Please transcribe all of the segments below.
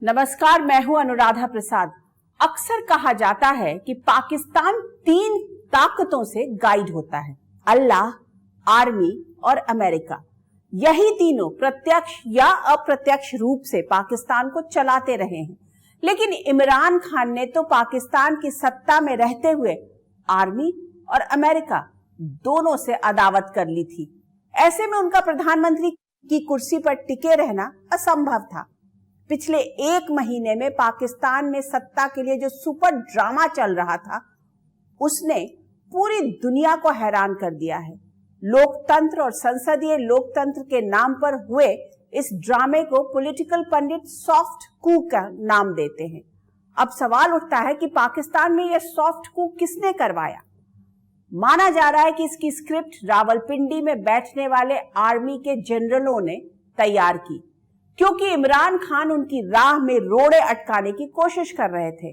नमस्कार, मैं हूं अनुराधा प्रसाद। अक्सर कहा जाता है कि पाकिस्तान 3 ताकतों से गाइड होता है, अल्लाह, आर्मी और अमेरिका। यही तीनों प्रत्यक्ष या अप्रत्यक्ष रूप से पाकिस्तान को चलाते रहे हैं। लेकिन इमरान खान ने तो पाकिस्तान की सत्ता में रहते हुए आर्मी और अमेरिका दोनों से अदावत कर ली थी। ऐसे में उनका प्रधानमंत्री की कुर्सी पर टिके रहना असंभव था। पिछले 1 महीने में पाकिस्तान में सत्ता के लिए जो सुपर ड्रामा चल रहा था, उसने पूरी दुनिया को हैरान कर दिया है। लोकतंत्र और संसदीय लोकतंत्र के नाम पर हुए इस ड्रामे को पॉलिटिकल पंडित सॉफ्ट कू का नाम देते हैं। अब सवाल उठता है कि पाकिस्तान में यह सॉफ्ट कू किसने करवाया। माना जा रहा है कि इसकी स्क्रिप्ट रावलपिंडी में बैठने वाले आर्मी के जनरलों ने तैयार की, क्योंकि इमरान खान उनकी राह में रोड़े अटकाने की कोशिश कर रहे थे।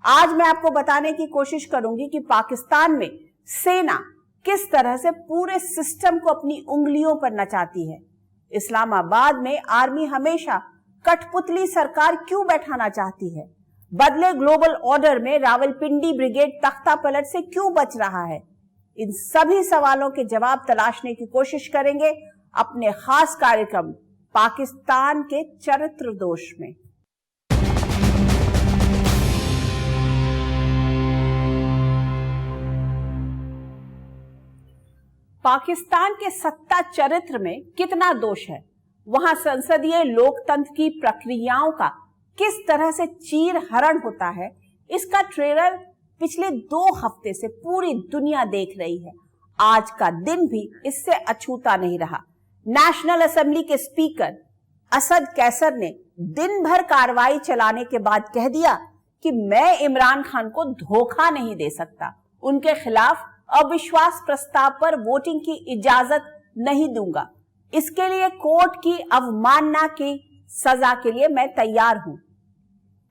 आज मैं आपको बताने की कोशिश करूंगी कि पाकिस्तान में सेना किस तरह से पूरे सिस्टम को अपनी उंगलियों पर नचाती है। इस्लामाबाद में आर्मी हमेशा कठपुतली सरकार क्यों बैठाना चाहती है। बदले ग्लोबल ऑर्डर में रावलपिंडी ब्रिगेड तख्ता पलट से क्यों बच रहा है। इन सभी सवालों के जवाब तलाशने की कोशिश करेंगे अपने खास कार्यक्रम पाकिस्तान के चरित्र दोष में। पाकिस्तान के सत्ता चरित्र में कितना दोष है, वहां संसदीय लोकतंत्र की प्रक्रियाओं का किस तरह से चीर हरण होता है, इसका ट्रेलर पिछले 2 हफ्ते से पूरी दुनिया देख रही है। आज का दिन भी इससे अछूता नहीं रहा। नेशनल असेंबली के स्पीकर असद कैसर ने दिन भर कार्रवाई चलाने के बाद कह दिया कि मैं इमरान खान को धोखा नहीं दे सकता, उनके खिलाफ अविश्वास प्रस्ताव पर वोटिंग की इजाजत नहीं दूंगा। इसके लिए कोर्ट की अवमानना की सजा के लिए मैं तैयार हूं।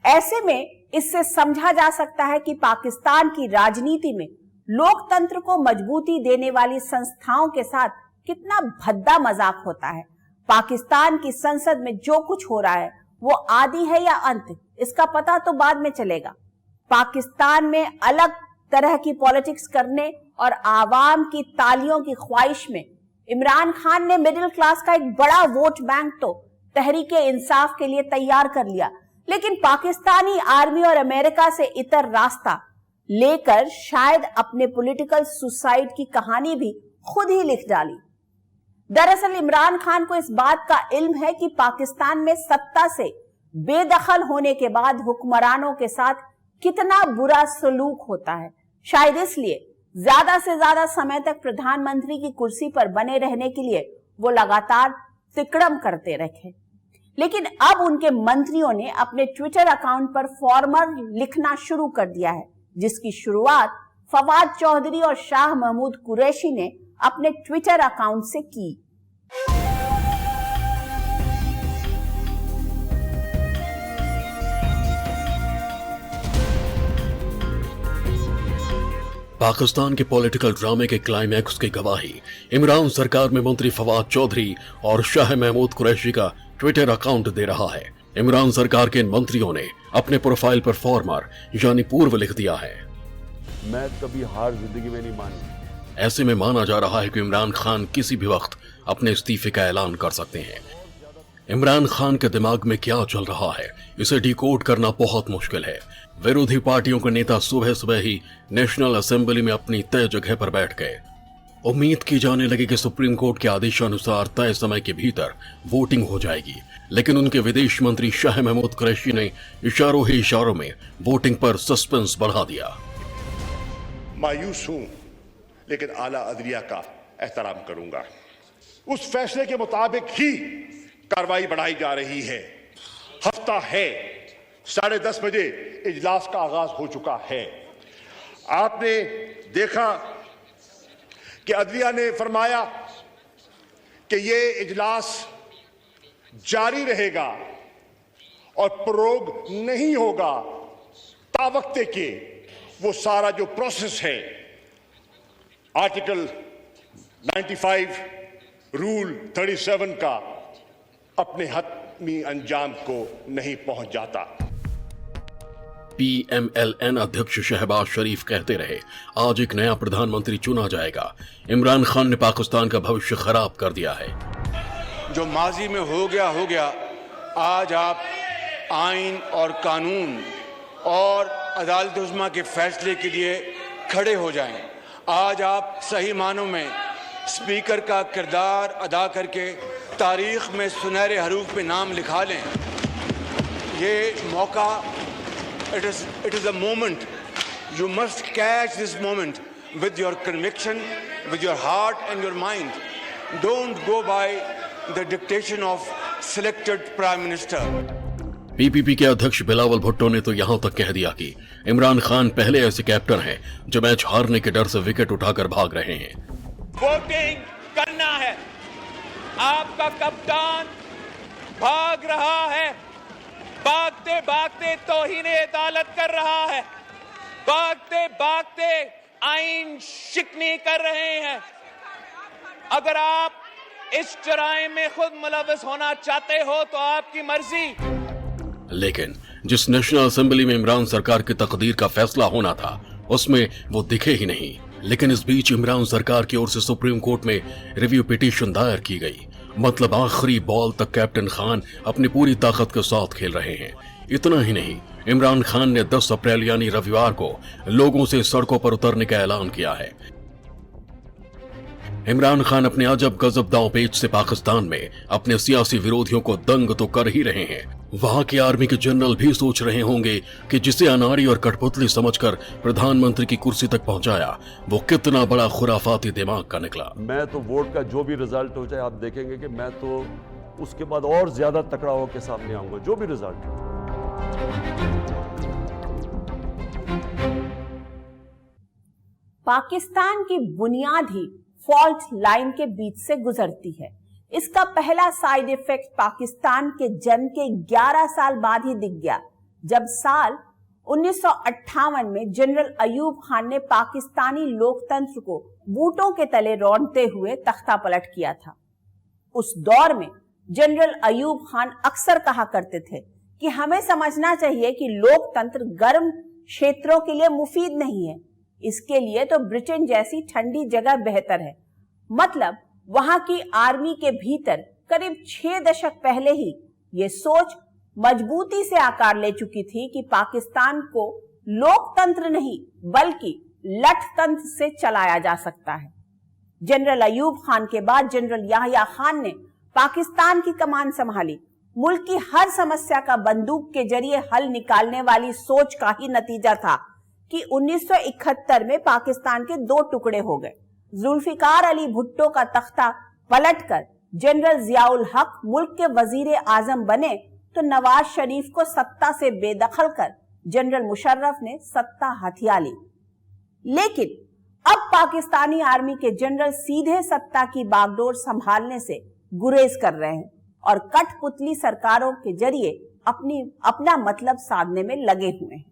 ऐसे में इससे समझा जा सकता है कि पाकिस्तान की राजनीति में लोकतंत्र को मजबूती देने वाली संस्थाओं के साथ कितना भद्दा मजाक होता है। पाकिस्तान की संसद में जो कुछ हो रहा है वो आदि है या अंत, इसका पता तो बाद में चलेगा। पाकिस्तान में अलग तरह की पॉलिटिक्स करने और आवाम की तालियों की ख्वाहिश में इमरान खान ने मिडिल क्लास का एक बड़ा वोट बैंक तो तहरीके इंसाफ के लिए तैयार कर लिया। लेकिन पाकिस्तानी आर्मी और अमेरिका से इतर रास्ता लेकर शायद अपने पॉलिटिकल सुसाइड की कहानी भी खुद ही लिख डाली। दरअसल इमरान खान को इस बात का इल्म है कि पाकिस्तान में सत्ता से बेदखल होने के बाद हुक्मरानों के साथ कितना बुरा सलूक होता है। शायद इसलिए ज्यादा से ज्यादा समय तक प्रधानमंत्री की कुर्सी पर बने रहने के लिए वो लगातार तिकड़म करते रहे। लेकिन अब उनके मंत्रियों ने अपने ट्विटर अकाउंट पर फॉर्मर लिखना शुरू कर दिया है, जिसकी शुरुआत फवाद चौधरी और शाह महमूद कुरैशी ने अपने ट्विटर अकाउंट से की। पाकिस्तान के पॉलिटिकल ड्रामे के क्लाइमैक्स की गवाही इमरान सरकार में मंत्री फवाद चौधरी और शाह महमूद कुरैशी का ट्विटर अकाउंट दे रहा है। इमरान सरकार के इन मंत्रियों ने अपने प्रोफाइल पर फॉर्मर यानी पूर्व लिख दिया है। मैं कभी हार जिंदगी में नहीं मानी। ऐसे में माना जा रहा है कि इमरान खान किसी भी वक्त अपने इस्तीफे का ऐलान कर सकते हैं। इमरान खान के दिमाग में क्या चल रहा है, इसे डिकोड करना बहुत मुश्किल है। विरोधी पार्टियों के नेता सुबह सुबह ही नेशनल असेंबली में अपनी तय जगह पर बैठ गए। उम्मीद की जाने लगी कि सुप्रीम कोर्ट के आदेशानुसार तय समय के भीतर वोटिंग हो जाएगी, लेकिन उनके विदेश मंत्री शाह महमूद कुरैशी ने इशारों ही इशारों में वोटिंग पर सस्पेंस बढ़ा दिया। मायूस हूं, लेकिन आला अदलिया का एहतराम करूंगा। उस फैसले के मुताबिक ही कार्रवाई बढ़ाई जा रही है। हफ्ता है, 10:30 बजे इजलास का आगाज हो चुका है। आपने देखा कि अदलिया ने फरमाया कि ये इजलास जारी रहेगा और प्रोग नहीं होगा तावक्ते के। वो सारा जो प्रोसेस है आर्टिकल 95 रूल 37 का अपने हाथ मी अंजाम को नहीं पहुंच जाता। PMLN अध्यक्ष शहबाज शरीफ कहते रहे, आज एक नया प्रधानमंत्री चुना जाएगा। इमरान खान ने पाकिस्तान का भविष्य खराब कर दिया है। जो माजी में हो गया। आज आप आइन और कानून और अदालत उज़्मा के फैसले के लिए खड़े हो जाएं। आज आप सही मानों में स्पीकर का किरदार अदा करके तारीख में सुनहरे हरूफ पे नाम लिखा लें। ये मौका, it is a moment. You must catch this moment with your conviction, with your heart and your mind. Don't go by the dictation of selected prime minister. PPP के अध्यक्ष बिलावल भुट्टो ने तो यहां तक कह दिया कि इमरान खान पहले ऐसे कैप्टन हैं जो मैच हारने के डर से विकेट उठाकर भाग रहे हैं। वोटिंग करना है, आपका कप्तान भाग रहा है, भागते भागते तौहीने अदालत कर रहा है, भागते भागते आइन शिकनी कर रहे हैं। अगर आप इस जराइम में खुद मुलव्वस होना चाहते हो तो आपकी मर्जी। लेकिन जिस नेशनल असेंबली में इमरान सरकार की तकदीर का फैसला होना था उसमें वो दिखे ही नहीं। लेकिन इस बीच इमरान सरकार की ओर से सुप्रीम कोर्ट में रिव्यू पिटीशन दायर की गई। मतलब आखिरी बॉल तक कैप्टन खान अपनी पूरी ताकत के साथ खेल रहे हैं। इतना ही नहीं, इमरान खान ने 10 अप्रैल यानी रविवार को लोगों से सड़कों पर उतरने का ऐलान किया है। इमरान खान अपने अजब गजब दांवपेच से पाकिस्तान में अपने सियासी विरोधियों को दंग तो कर ही रहे हैं। वहां की आर्मी के जनरल भी सोच रहे होंगे कि जिसे अनाड़ी और कठपुतली समझकर प्रधानमंत्री की कुर्सी तक पहुंचाया वो कितना बड़ा खुराफाती दिमाग का निकला। मैं तो वोट का जो भी रिजल्ट हो जाए आप देखेंगे कि मैं तो उसके बाद और ज्यादा तकड़ा होकर सामने आऊंगा, जो भी रिजल्ट हो। पाकिस्तान की बुनियाद ही फॉल्ट लाइन के बीच से गुजरती है। इसका पहला साइड इफेक्ट पाकिस्तान के जन्म के 11 साल बाद ही दिख गया, जब साल 1958 में जनरल अयूब खान ने पाकिस्तानी लोकतंत्र को बूटों के तले रौंदते हुए तख्ता पलट किया था। उस दौर में जनरल अयूब खान अक्सर कहा करते थे कि हमें समझना चाहिए कि लोकतंत्र गर्म क्षेत्रों के लिए मुफीद नहीं है, इसके लिए तो ब्रिटेन जैसी ठंडी जगह बेहतर है। मतलब वहां की आर्मी के भीतर करीब 6 दशक पहले ही ये सोच मजबूती से आकार ले चुकी थी कि पाकिस्तान को लोकतंत्र नहीं बल्कि लठतंत्र से चलाया जा सकता है। जनरल अयूब खान के बाद जनरल याह्या खान ने पाकिस्तान की कमान संभाली। मुल्क की हर समस्या का बंदूक के जरिए हल निकालने वाली सोच का ही नतीजा था कि 1971 में पाकिस्तान के 2 टुकड़े हो गए। जुल्फिकार अली भुट्टो का तख्ता पलटकर जनरल जियाउल हक मुल्क के वजीर आजम बने तो नवाज शरीफ को सत्ता से बेदखल कर जनरल मुशर्रफ ने सत्ता हथिया ली। लेकिन अब पाकिस्तानी आर्मी के जनरल सीधे सत्ता की बागडोर संभालने से गुरेज कर रहे हैं और कठपुतली सरकारों के जरिए अपना मतलब साधने में लगे हुए हैं।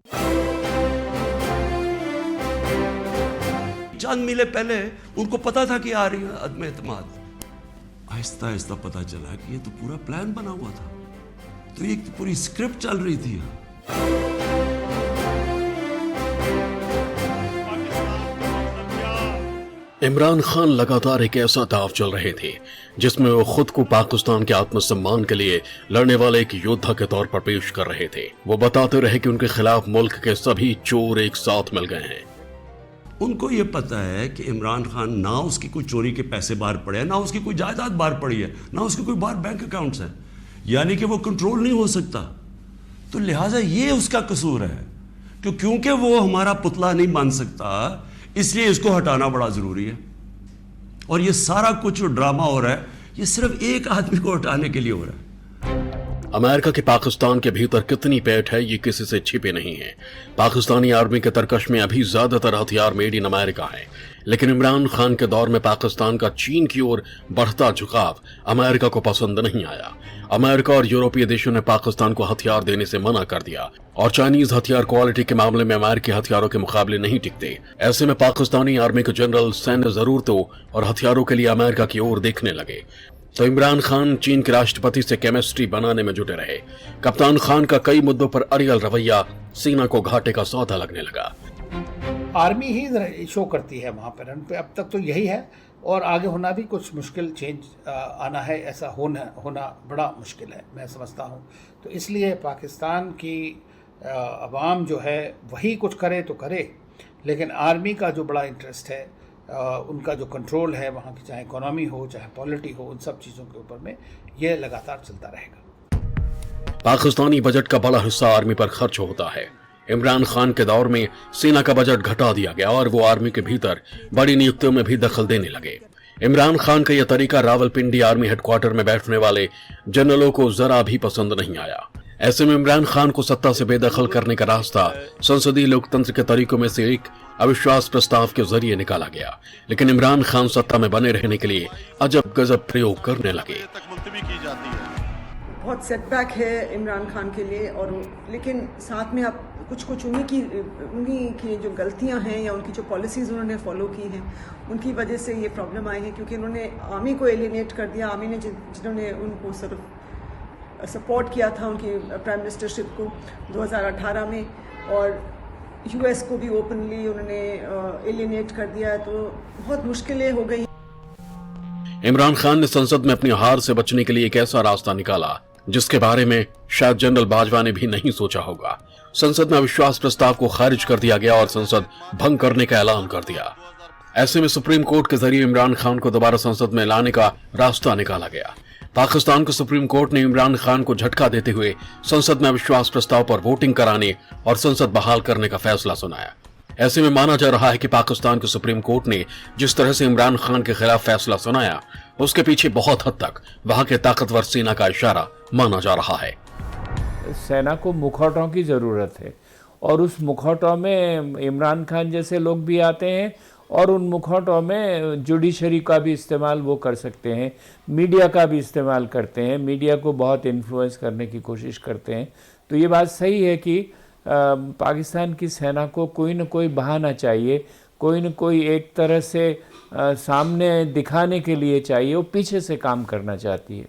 चंद मीले पहले उनको पता था कि आ रही है अदम एतमाद। आहिस्ता आहिस्ता पता चला कि ये तो पूरा प्लान बना हुआ था, तो ये पूरी स्क्रिप्ट चल रही थी। इमरान खान लगातार एक ऐसा दाव चल रहे थे जिसमें वो खुद को पाकिस्तान के आत्मसम्मान के लिए लड़ने वाले एक योद्धा के तौर पर पेश कर रहे थे। वो बताते रहे कि उनके खिलाफ मुल्क के सभी चोर एक साथ मिल गए हैं। उनको ये पता है कि इमरान खान ना उसकी कोई चोरी के पैसे बाहर पड़े हैं, ना उसकी कोई जायदाद बाहर पड़ी है, ना उसके कोई बाहर बैंक अकाउंट्स हैं, यानी कि वो कंट्रोल नहीं हो सकता। तो लिहाजा ये उसका कसूर है क्योंकि वो हमारा पुतला नहीं बन सकता, इसलिए इसको हटाना बड़ा जरूरी है। और ये सारा कुछ जो ड्रामा हो रहा है ये सिर्फ एक आदमी को हटाने के लिए हो रहा है। अमेरिका के पाकिस्तान के भीतर कितनी पैठ है ये किसी से छिपे नहीं है। पाकिस्तानी आर्मी के तरकश में अभी ज्यादातर हथियार मेड इन अमेरिका हैं, लेकिन इमरान खान के दौर में पाकिस्तान का चीन की ओर बढ़ता झुकाव अमेरिका को पसंद नहीं आया। अमेरिका और यूरोपीय देशों ने पाकिस्तान को हथियार देने से मना कर दिया और चाइनीज हथियार क्वालिटी के मामले में अमेरिकी हथियारों के मुकाबले नहीं टिकते। ऐसे में पाकिस्तानी आर्मी के जनरल सैन्य जरूरतों और हथियारों के लिए अमेरिका की ओर देखने लगे। तो इमरान खान चीन के राष्ट्रपति से केमिस्ट्री बनाने में जुटे रहे। कप्तान खान का कई मुद्दों पर अड़ियल रवैया सेना को घाटे का सौदा लगने लगा। आर्मी ही शो करती है वहाँ पर, अब तक तो यही है और आगे होना भी कुछ मुश्किल, चेंज आना है, ऐसा होना बड़ा मुश्किल है मैं समझता हूँ। तो इसलिए पाकिस्तान की अवाम जो है वही कुछ करे तो करे, लेकिन आर्मी का जो बड़ा इंटरेस्ट है, उनका जो कंट्रोल है वहाँ की, चाहे इकोनॉमी हो चाहे पॉलिटी हो, उन सब चीज़ों के ऊपर में ये लगातार चलता रहेगा। पाकिस्तानी बजट का बड़ा हिस्सा आर्मी पर खर्च होता है। इमरान खान के दौर में सेना का बजट घटा दिया गया और वो आर्मी के भीतर बड़ी नियुक्तियों में भी दखल देने लगे। इमरान खान का यह तरीका रावलपिंडी आर्मी हेडक्वार्टर में बैठने वाले जनरलों को जरा भी पसंद नहीं आया। ऐसे में इमरान खान को सत्ता से बेदखल करने का रास्ता संसदीय लोकतंत्र के तरीकों में से एक अविश्वास प्रस्ताव के जरिए निकाला गया। लेकिन इमरान खान सत्ता में बने रहने के लिए अजब गजब प्रयोग करने लगे। बहुत सेटबैक है इमरान खान के लिए, और लेकिन साथ में अब कुछ उन्हीं की जो गलतियां हैं या उनकी जो पॉलिसीज़ उन्होंने फॉलो की हैं, उनकी वजह से ये प्रॉब्लम आई है, क्योंकि उन्होंने आर्मी को एलिनेट कर दिया। आर्मी ने जिन्होंने उनको सिर्फ सपोर्ट किया था उनकी प्राइम मिनिस्टरशिप को 2018 में, और यूएस को भी ओपनली उन्होंने एलिनेट कर दिया है, तो बहुत मुश्किलें हो गई। इमरान खान ने संसद में अपनी हार से बचने के लिए एक ऐसा रास्ता निकाला जिसके बारे में शायद जनरल बाजवा ने भी नहीं सोचा होगा। संसद में अविश्वास प्रस्ताव को खारिज कर दिया गया और संसद भंग करने का ऐलान कर दिया। ऐसे में सुप्रीम कोर्ट के जरिए इमरान खान को दोबारा संसद में लाने का रास्ता निकाला गया। पाकिस्तान के सुप्रीम कोर्ट ने इमरान खान को झटका देते हुए संसद में अविश्वास प्रस्ताव पर वोटिंग कराने और संसद बहाल करने का फैसला सुनाया। ऐसे में माना जा रहा है कि पाकिस्तान के सुप्रीम कोर्ट ने जिस तरह से इमरान खान के खिलाफ फैसला सुनाया, उसके पीछे बहुत हद तक वहां के ताकतवर सेना का इशारा माना जा रहा है। सेना को मुखौटों की ज़रूरत है और उस मुखौटों में इमरान खान जैसे लोग भी आते हैं और उन मुखौटों में जुडिशरी का भी इस्तेमाल वो कर सकते हैं, मीडिया का भी इस्तेमाल करते हैं, मीडिया को बहुत इन्फ्लुएंस करने की कोशिश करते हैं। तो ये बात सही है कि पाकिस्तान की सेना को कोई न कोई बहाना चाहिए, कोई न कोई एक तरह से सामने दिखाने के लिए चाहिए, वो पीछे से काम करना चाहती है।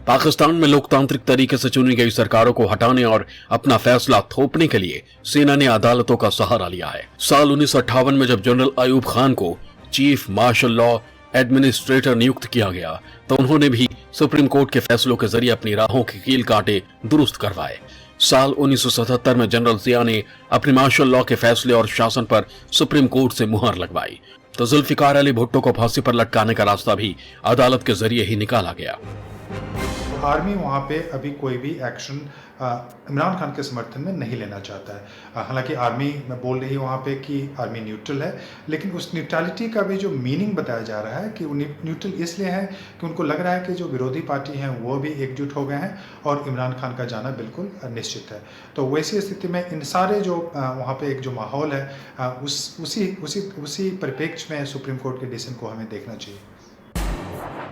पाकिस्तान में लोकतांत्रिक तरीके से चुनी गई सरकारों को हटाने और अपना फैसला थोपने के लिए सेना ने अदालतों का सहारा लिया है। साल 1958 में जब जनरल अयूब खान को चीफ मार्शल लॉ एडमिनिस्ट्रेटर नियुक्त किया गया तो उन्होंने भी सुप्रीम कोर्ट के फैसलों के जरिए अपनी राहों के कील कांटे दुरुस्त करवाए। साल 1977 में जनरल जिया ने अपने मार्शल लॉ के फैसले और शासन पर सुप्रीम कोर्ट से मुहर लगवाई, तो जुल्फिकार अली भुट्टो को फांसी पर लटकाने का रास्ता भी अदालत के जरिए ही निकाला गया। आर्मी वहाँ पे अभी कोई भी एक्शन इमरान खान के समर्थन में नहीं लेना चाहता है। हालांकि आर्मी मैं बोल रही है वहाँ पे कि आर्मी न्यूट्रल है, लेकिन उस न्यूट्रलिटी का भी जो मीनिंग बताया जा रहा है कि वो न्यूट्रल इसलिए है कि उनको लग रहा है कि जो विरोधी पार्टी हैं वो भी एकजुट हो गए हैं और इमरान खान का जाना बिल्कुल निश्चित है। तो वैसी स्थिति में इन सारे जो वहाँ पे एक जो माहौल है उसी परिप्रेक्ष्य में सुप्रीम कोर्ट के डिसीजन को हमें देखना चाहिए।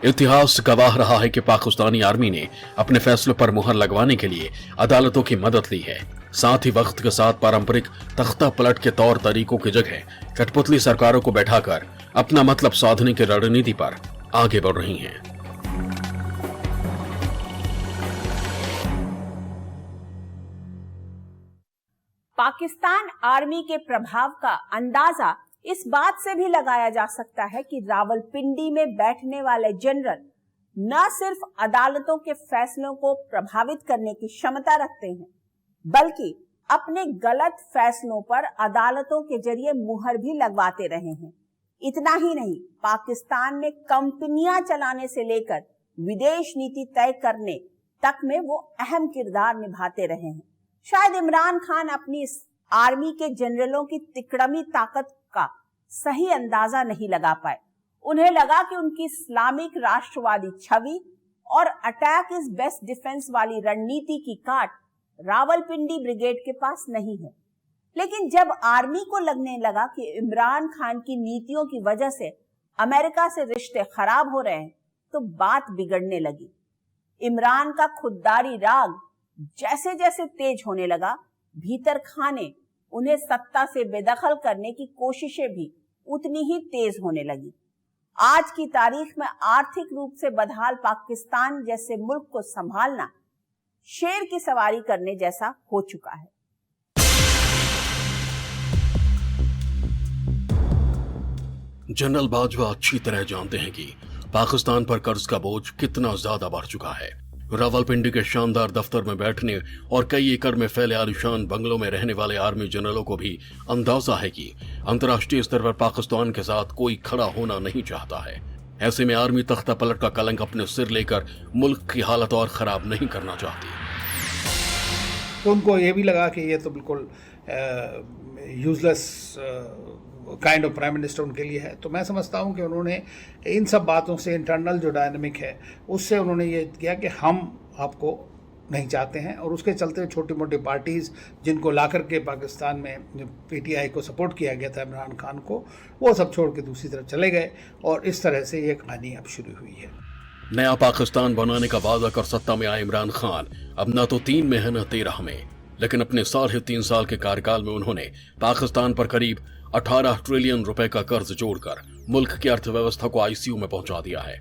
इतिहास गवाह रहा है कि पाकिस्तानी आर्मी ने अपने फैसलों पर मुहर लगवाने के लिए अदालतों की मदद ली है। साथ ही वक्त के साथ पारंपरिक तख्ता पलट के तौर तरीकों की जगह कठपुतली सरकारों को बैठाकर अपना मतलब साधने की रणनीति पर आगे बढ़ रही हैं। पाकिस्तान आर्मी के प्रभाव का अंदाजा इस बात से भी लगाया जा सकता है कि रावलपिंडी में बैठने वाले जनरल न सिर्फ अदालतों के फैसलों को प्रभावित करने की क्षमता रखते हैं, बल्कि अपने गलत फैसलों पर अदालतों के जरिए मुहर भी लगवाते रहे हैं। इतना ही नहीं, पाकिस्तान में कंपनियां चलाने से लेकर विदेश नीति तय करने तक में वो अहम किरदार निभाते रहे हैं। शायद इमरान खान अपनी इस आर्मी के जनरलों की तिकड़मी ताकत का सही अंदाजा नहीं लगा पाए। उन्हें लगा कि उनकी इस्लामिक राष्ट्रवादी छवि और अटैक इज बेस्ट डिफेंस वाली रणनीति की काट रावलपिंडी ब्रिगेड के पास नहीं है। लेकिन जब आर्मी को लगने लगा कि इमरान खान की नीतियों की वजह से अमेरिका से रिश्ते खराब हो रहे हैं, तो बात बिगड़ने लगी। इमरान का खुददारी राग जैसे जैसे तेज होने लगा, भीतर खाने उन्हें सत्ता से बेदखल करने की कोशिशें भी उतनी ही तेज होने लगी। आज की तारीख में आर्थिक रूप से बदहाल पाकिस्तान जैसे मुल्क को संभालना शेर की सवारी करने जैसा हो चुका है। जनरल बाजवा अच्छी तरह जानते हैं कि पाकिस्तान पर कर्ज का बोझ कितना ज्यादा बढ़ चुका है। रावलपिंडी के शानदार दफ्तर में बैठने और कई एकड़ में फैले आलिशान बंगलों में रहने वाले आर्मी जनरलों को भी अंदाजा है कि अंतर्राष्ट्रीय स्तर पर पाकिस्तान के साथ कोई खड़ा होना नहीं चाहता है। ऐसे में आर्मी तख्ता पलट का कलंक अपने सिर लेकर मुल्क की हालत और खराब नहीं करना चाहती। तो उनको ये भी लगा कि ये तो बिल्कुल useless kind of prime minister उनके लिए है। तो मैं समझता हूँ कि उन्होंने इन सब बातों से, इंटरनल जो डायनेमिक है उससे उन्होंने ये किया कि हम आपको नहीं चाहते हैं, और उसके चलते छोटी मोटी पार्टीज़ जिनको ला करके पाकिस्तान में पीटीआई को सपोर्ट किया गया था इमरान खान को, वो सब छोड़ के दूसरी तरफ चले गए, और इस तरह से ये कहानी अब शुरू हुई है। नया पाकिस्तान बनाने का वादा कर सत्ता में आए इमरान खान अब न तो 3 में है न 13 में, लेकिन अपने 3.5 साल के कार्यकाल में उन्होंने पाकिस्तान पर करीब 18 ट्रिलियन रुपए का कर्ज जोड़कर मुल्क की अर्थव्यवस्था को आईसीयू में पहुंचा दिया है।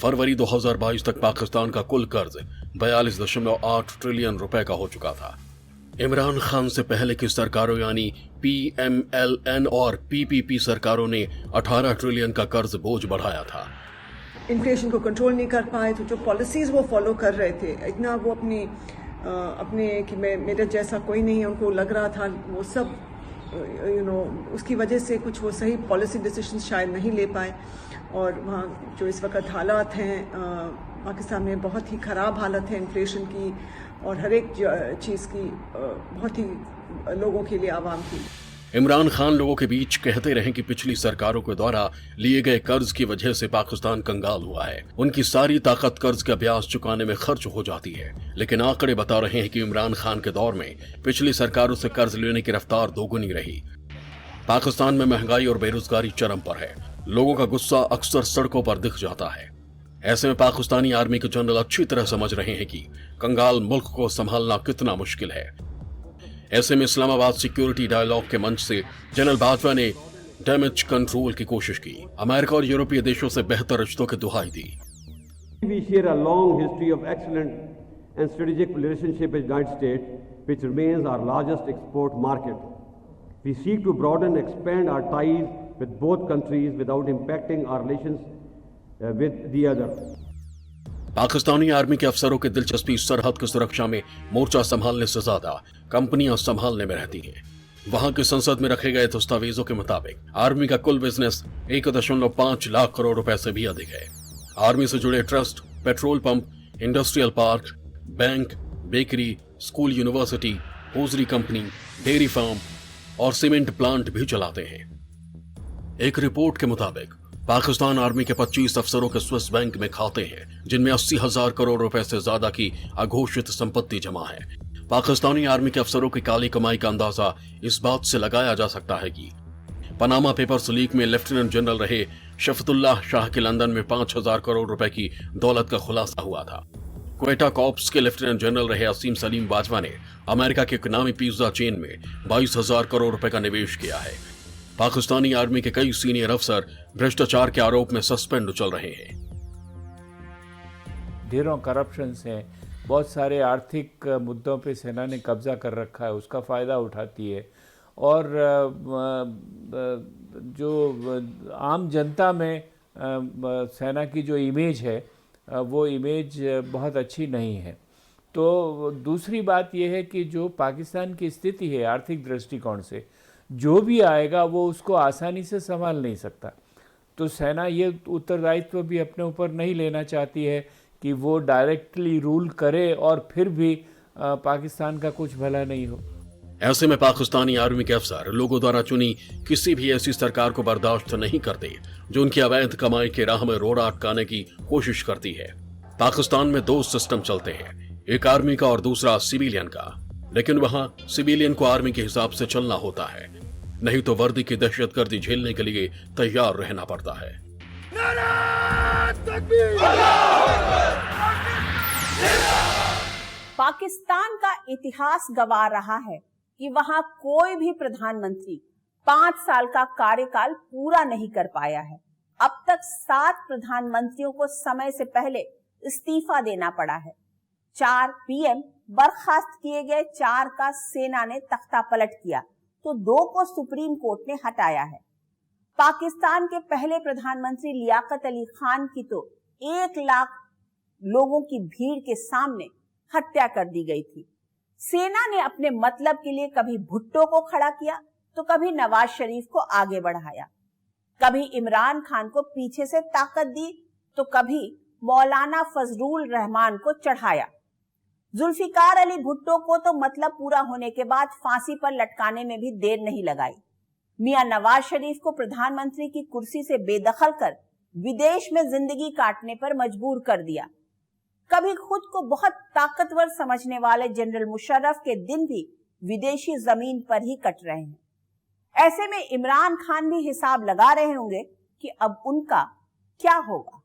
फरवरी 2022 तक पाकिस्तान का कुल कर्ज 42.8 ट्रिलियन रुपए का हो चुका था। इमरान खान से पहले की सरकारों यानी PMLN और PPP सरकारों ने 18 ट्रिलियन का कर्ज बोझ बढ़ाया था। इन्फ्लेशन को कंट्रोल नहीं कर पाए, तो जो पॉलिसीज वो फॉलो कर रहे थे, इतना वो अपने कि मेरे जैसा कोई नहीं है, उनको लग रहा था, वो सब उसकी वजह से कुछ वो सही पॉलिसी डिसीजंस शायद नहीं ले पाए। और वहाँ जो इस वक्त हालात हैं पाकिस्तान में, बहुत ही ख़राब हालत है इन्फ्लेशन की और हर एक चीज़ की, बहुत ही लोगों के लिए, आवाम की। इमरान खान लोगों के बीच कहते रहे कि पिछली सरकारों के द्वारा लिए गए कर्ज की वजह से पाकिस्तान कंगाल हुआ है, उनकी सारी ताकत कर्ज का ब्याज चुकाने में खर्च हो जाती है। लेकिन आंकड़े बता रहे हैं कि इमरान खान के दौर में पिछली सरकारों से कर्ज लेने की रफ्तार दोगुनी रही। पाकिस्तान में महंगाई और बेरोजगारी चरम पर है, लोगों का गुस्सा अक्सर सड़कों पर दिख जाता है। ऐसे में पाकिस्तानी आर्मी के जनरल अच्छी तरह समझ रहे हैं कि कंगाल मुल्क को संभालना कितना मुश्किल है। ऐसे में इस्लामाबाद सिक्योरिटी डायलॉग के मंच से जनरल बाजवा ने डैमेज कंट्रोल की कोशिश की, अमेरिका और यूरोपीय देशों से बेहतर रिश्तों की दुहाई दी। We share a long history of excellent and strategic relationship with the United States, which remains our largest export market. We seek to broaden and expand our ties with both countries without impacting our relations with the other. Pakistani army के अफसरों की दिलचस्पी सरहद की सुरक्षा में मोर्चा संभालने से ज्यादा कंपनियां संभालने में रहती हैं। वहां की संसद में रखे गए दस्तावेजों के मुताबिक आर्मी का कुल बिजनेस 1.5 लाख करोड़ रुपए से भी अधिक है। आर्मी से जुड़े trust, petrol pump, industrial park, bank, bakery, school, university, hosiery company, dairy farm और सीमेंट प्लांट भी चलाते हैं। एक रिपोर्ट के मुताबिक पाकिस्तान आर्मी के 25 अफसरों के स्विस बैंक में खाते हैं, जिनमें 80,000 करोड़ रुपए से ज्यादा की अघोषित संपत्ति जमा है। पाकिस्तानी आर्मी के अफसरों की काली कमाई का अंदाजा इस बात से लगाया जा सकता है कि पनामा पेपर्स लीक में लेफ्टिनेंट जनरल रहे शफतुल्लाह शाह के लंदन में 5,000 करोड़ रुपए की दौलत का खुलासा हुआ था। क्वेटा कॉर्प्स के लेफ्टिनेंट जनरल रहे असीम सलीम बाजवा ने अमेरिका के एक नामी पिज्जा चेन में 22,000 करोड़ रुपए का निवेश किया है। पाकिस्तानी आर्मी के कई सीनियर अफसर भ्रष्टाचार के आरोप में सस्पेंड चल रहे हैं। ढेरों करप्शन हैं, बहुत सारे आर्थिक मुद्दों पे सेना ने कब्जा कर रखा है, उसका फ़ायदा उठाती है। और जो आम जनता में सेना की जो इमेज है वो इमेज बहुत अच्छी नहीं है। तो दूसरी बात यह है कि जो पाकिस्तान की स्थिति है आर्थिक दृष्टिकोण से, जो भी आएगा वो उसको आसानी से संभाल नहीं सकता। तो सेना ये उत्तरदायित्व भी अपने ऊपर नहीं लेना चाहती है कि वो डायरेक्टली रूल करे और फिर भी पाकिस्तान का कुछ भला नहीं हो। ऐसे में पाकिस्तानी आर्मी के अफसर लोगों द्वारा चुनी किसी भी ऐसी सरकार को बर्दाश्त नहीं करते जो उनकी अवैध कमाई के राह में रोड़ा अटकाने की कोशिश करती है। पाकिस्तान में 2 सिस्टम चलते हैं, एक आर्मी का और दूसरा सिविलियन का। लेकिन वहां सिविलियन को आर्मी के हिसाब से चलना होता है, नहीं तो वर्दी की दहशतगर्दी झेलने के लिए तैयार रहना पड़ता है। पाकिस्तान का इतिहास गवाह रहा है कि वहां कोई भी प्रधानमंत्री 5 साल का कार्यकाल पूरा नहीं कर पाया है। अब तक 7 प्रधानमंत्रियों को समय से पहले इस्तीफा देना पड़ा है। 4 पीएम बर्खास्त किए गए, 4 का सेना ने तख्ता पलट किया तो 2 को सुप्रीम कोर्ट ने हटाया है। पाकिस्तान के पहले प्रधानमंत्री लियाकत अली खान की तो 1 लाख लोगों की भीड़ के सामने हत्या कर दी गई थी। सेना ने अपने मतलब के लिए कभी भुट्टो को खड़ा किया तो कभी नवाज शरीफ को आगे बढ़ाया, कभी इमरान खान को पीछे से ताकत दी तो कभी मौलाना फजलुर रहमान को चढ़ाया। जुल्फिकार अली भुट्टो को तो मतलब पूरा होने के बाद फांसी पर लटकाने में भी देर नहीं लगाई। मियां नवाज शरीफ को प्रधानमंत्री की कुर्सी से बेदखल कर विदेश में जिंदगी काटने पर मजबूर कर दिया। कभी खुद को बहुत ताकतवर समझने वाले जनरल मुशर्रफ के दिन भी विदेशी जमीन पर ही कट रहे हैं। ऐसे में इमरान खान भी हिसाब लगा रहे होंगे कि अब उनका क्या होगा।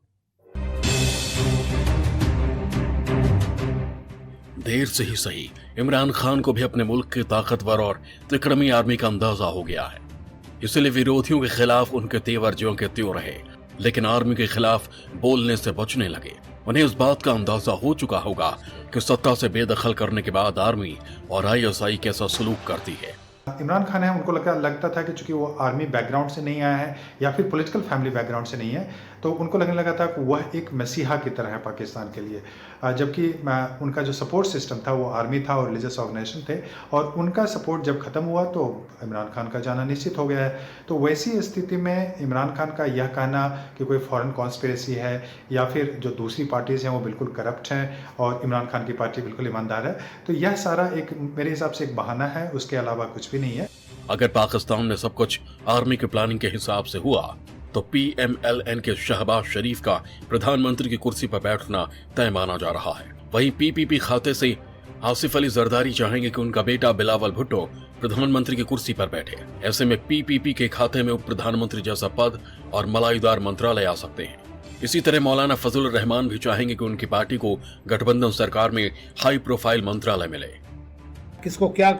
देर से ही सही, इमरान खान को भी अपने मुल्क की ताकतवर और तिकड़मी आर्मी का अंदाजा हो गया है। इसलिए विरोधियों के खिलाफ उनके तेवर ज्यों के त्यों रहे, लेकिन आर्मी के खिलाफ बोलने से बचने लगे। उन्हें इस बात का अंदाजा हो चुका होगा कि सत्ता से बेदखल करने के बाद आर्मी और आईएसआई कैसा सलूक करती है। इमरान खान है, उनको लगता था कि चूंकि वो आर्मी बैकग्राउंड से नहीं आया है या फिर पॉलिटिकल फैमिली बैकग्राउंड से नहीं है, तो उनको लगने लगा था कि वह एक मसीहा की तरह है पाकिस्तान के लिए। जबकि उनका जो सपोर्ट सिस्टम था वो आर्मी था और रिलीजियस ऑर्गेनाइजेशन थे, और उनका सपोर्ट जब ख़त्म हुआ तो इमरान खान का जाना निश्चित हो गया है। तो वैसी स्थिति में इमरान खान का यह कहना कि कोई फॉरेन कॉन्स्पिरेसी है या फिर जो दूसरी पार्टीज़ हैं वो बिल्कुल करप्ट हैं और इमरान खान की पार्टी बिल्कुल ईमानदार है, तो यह सारा एक मेरे हिसाब से एक बहाना है, उसके अलावा कुछ भी नहीं है। अगर पाकिस्तान में सब कुछ आर्मी के प्लानिंग के हिसाब से हुआ तो PMLN के शहबाज शरीफ का प्रधानमंत्री की कुर्सी पर बैठना तय माना जा रहा है। वहीं PPP खाते से आसिफ अली जरदारी चाहेंगे कि उनका बेटा बिलावल भुट्टो प्रधानमंत्री की कुर्सी पर बैठे। ऐसे में PPP के खाते में उप प्रधानमंत्री जैसा पद और मलाईदार मंत्रालय आ सकते हैं। इसी तरह मौलाना फजलुर रहमान भी चाहेंगे कि उनकी पार्टी को गठबंधन सरकार में हाई प्रोफाइल मंत्रालय मिले। किसको क्या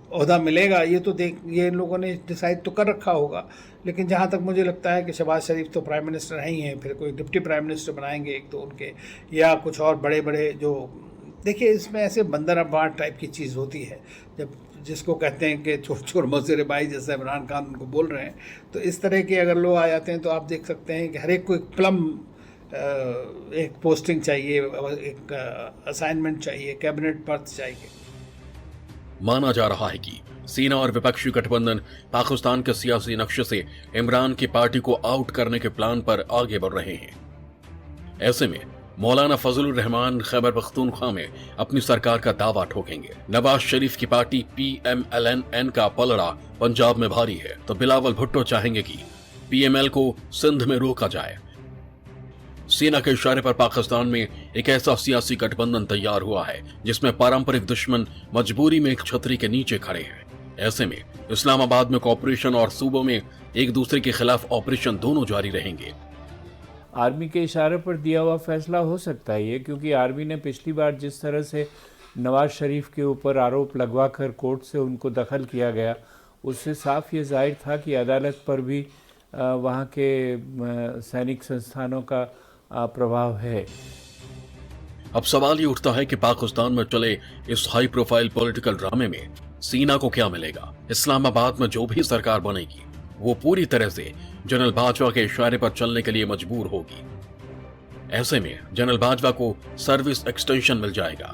ओहदा मिलेगा ये तो ये इन लोगों ने डिसाइड तो कर रखा होगा, लेकिन जहाँ तक मुझे लगता है कि शहबाज शरीफ तो प्राइम मिनिस्टर हैं ही हैं, फिर कोई डिप्टी प्राइम मिनिस्टर बनाएंगे एक तो उनके, या कुछ और बड़े बड़े जो, देखिए इसमें ऐसे बंदर अबार टाइप की चीज़ होती है, जब जिसको कहते हैं कि चोर चोर मौसेरे बाई, जैसे इमरान खान उनको बोल रहे हैं, तो इस तरह के अगर लोग आ जाते हैं तो आप देख सकते हैं कि हर एक को एक प्लम एक पोस्टिंग चाहिए, एक असाइनमेंट चाहिए, कैबिनेट पर्थ चाहिए। माना जा रहा है कि सेना और विपक्षी गठबंधन पाकिस्तान के सियासी नक्शे से इमरान की पार्टी को आउट करने के प्लान पर आगे बढ़ रहे हैं। ऐसे में मौलाना फजलुर रहमान खैबर पख्तूनख्वा में अपनी सरकार का दावा ठोकेंगे। नवाज शरीफ की पार्टी PMLN का पलड़ा पंजाब में भारी है, तो बिलावल भुट्टो चाहेंगे कि PML को सिंध में रोका जाए। सेना के इशारे पर पाकिस्तान में एक ऐसा सियासी गठबंधन तैयार हुआ है जिसमें पारंपरिक दुश्मन मजबूरी में एक छतरी के नीचे खड़े हैं। ऐसे में इस्लामाबाद में कॉपरेशन और सूबों में एक दूसरे के खिलाफ ऑपरेशन दोनों जारी रहेंगे। आर्मी के इशारे पर दिया हुआ फैसला हो सकता है ये, क्योंकि आर्मी ने पिछली बार जिस तरह से नवाज शरीफ के ऊपर आरोप लगवा कर कोर्ट से उनको दखल किया गया, उससे साफ ये जाहिर था कि अदालत पर भी वहाँ के सैनिक संस्थानों का प्रभाव है। अब सवाल ये उठता है कि पाकिस्तान में चले इस हाई प्रोफाइल पॉलिटिकल ड्रामे में सेना को क्या मिलेगा। इस्लामाबाद में जो भी सरकार बनेगी वो पूरी तरह से जनरल बाजवा के इशारे पर चलने के लिए मजबूर होगी। ऐसे में जनरल बाजवा को सर्विस एक्सटेंशन मिल जाएगा।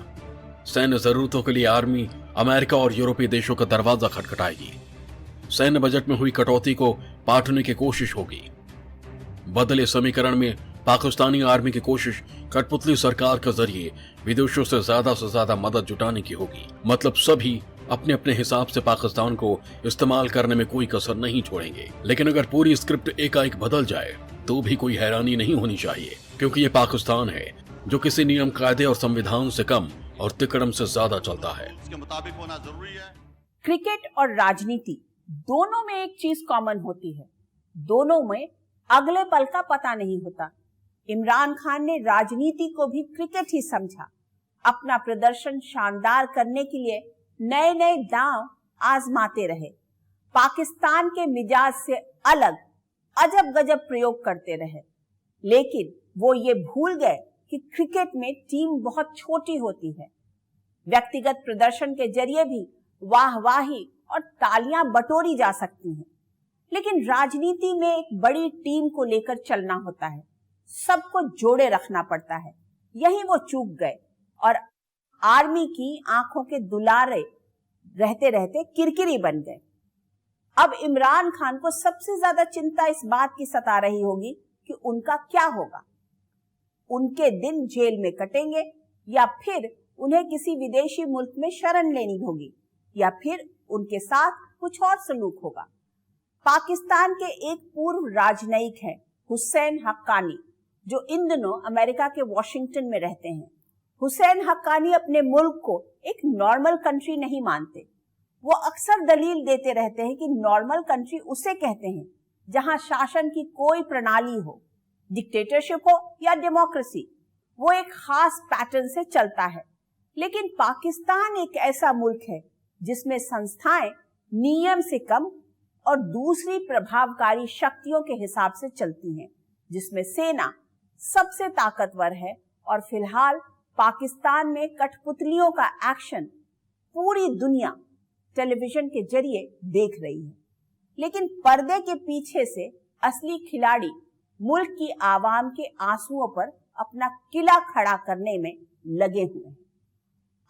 सैन्य जरूरतों के लिए आर्मी अमेरिका और यूरोपीय देशों का दरवाजा खटखटाएगी। सैन्य बजट में हुई कटौती को पाटने की कोशिश होगी। बदले समीकरण में पाकिस्तानी आर्मी की कोशिश कठपुतली सरकार के जरिए विदेशों से ज्यादा मदद जुटाने की होगी। मतलब सभी अपने अपने हिसाब से पाकिस्तान को इस्तेमाल करने में कोई कसर नहीं छोड़ेंगे। लेकिन अगर पूरी स्क्रिप्ट एकाएक बदल जाए तो भी कोई हैरानी नहीं होनी चाहिए, क्योंकि ये पाकिस्तान है जो किसी नियम, कायदे और संविधान से कम और तिकड़म से ज्यादा चलता है। उसके मुताबिक होना जरूरी है। क्रिकेट और राजनीति दोनों में एक चीज कॉमन होती है, दोनों में अगले पल का पता नहीं होता। इमरान खान ने राजनीति को भी क्रिकेट ही समझा। अपना प्रदर्शन शानदार करने के लिए नए नए दांव आजमाते रहे, पाकिस्तान के मिजाज से अलग अजब गजब प्रयोग करते रहे। लेकिन वो ये भूल गए कि क्रिकेट में टीम बहुत छोटी होती है। व्यक्तिगत प्रदर्शन के जरिए भी वाहवाही और तालियां बटोरी जा सकती हैं, लेकिन राजनीति में एक बड़ी टीम को लेकर चलना होता है, सबको जोड़े रखना पड़ता है। यही वो चूक गए और आर्मी की आंखों के दुलारे रहते रहते किरकिरी बन गए। अब इमरान खान को सबसे ज्यादा चिंता इस बात की सता रही होगी कि उनका क्या होगा। उनके दिन जेल में कटेंगे या फिर उन्हें किसी विदेशी मुल्क में शरण लेनी होगी या फिर उनके साथ कुछ और सलूक होगा। पाकिस्तान के एक पूर्व राजनयिक हैं हुसैन हक्कानी, जो इन दिनों अमेरिका के वॉशिंगटन में रहते हैं। हुसैन हक्कानी अपने मुल्क को एक नॉर्मल कंट्री नहीं मानते। वो अक्सर दलील देते रहते हैं कि नॉर्मल कंट्री उसे कहते हैं जहां शासन की कोई प्रणाली हो, डिक्टेटरशिप हो या डेमोक्रेसी, वो एक खास पैटर्न से चलता है। लेकिन पाकिस्तान एक ऐसा मुल्क है जिसमें संस्थाएं नियम से कम और दूसरी प्रभावकारी शक्तियों के हिसाब से चलती हैं, जिसमें सेना सबसे ताकतवर है और फिलहाल पाकिस्तान में कठपुतलियों का एक्शन पूरी दुनिया टेलीविजन के जरिए देख रही है। लेकिन पर्दे के पीछे से असली खिलाड़ी मुल्क की आवाम के आंसुओं पर अपना किला खड़ा करने में लगे हुए हैं।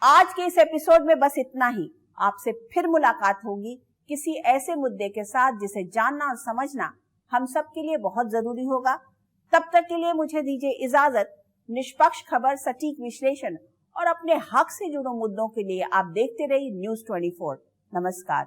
आज के इस एपिसोड में बस इतना ही। आपसे फिर मुलाकात होगी किसी ऐसे मुद्दे के साथ जिसे जानना और समझना हम सब के लिए बहुत जरूरी होगा। तब तक के लिए मुझे दीजिए इजाजत। निष्पक्ष खबर, सटीक विश्लेषण और अपने हक से जुड़े मुद्दों के लिए आप देखते रहिए न्यूज़ 24। नमस्कार।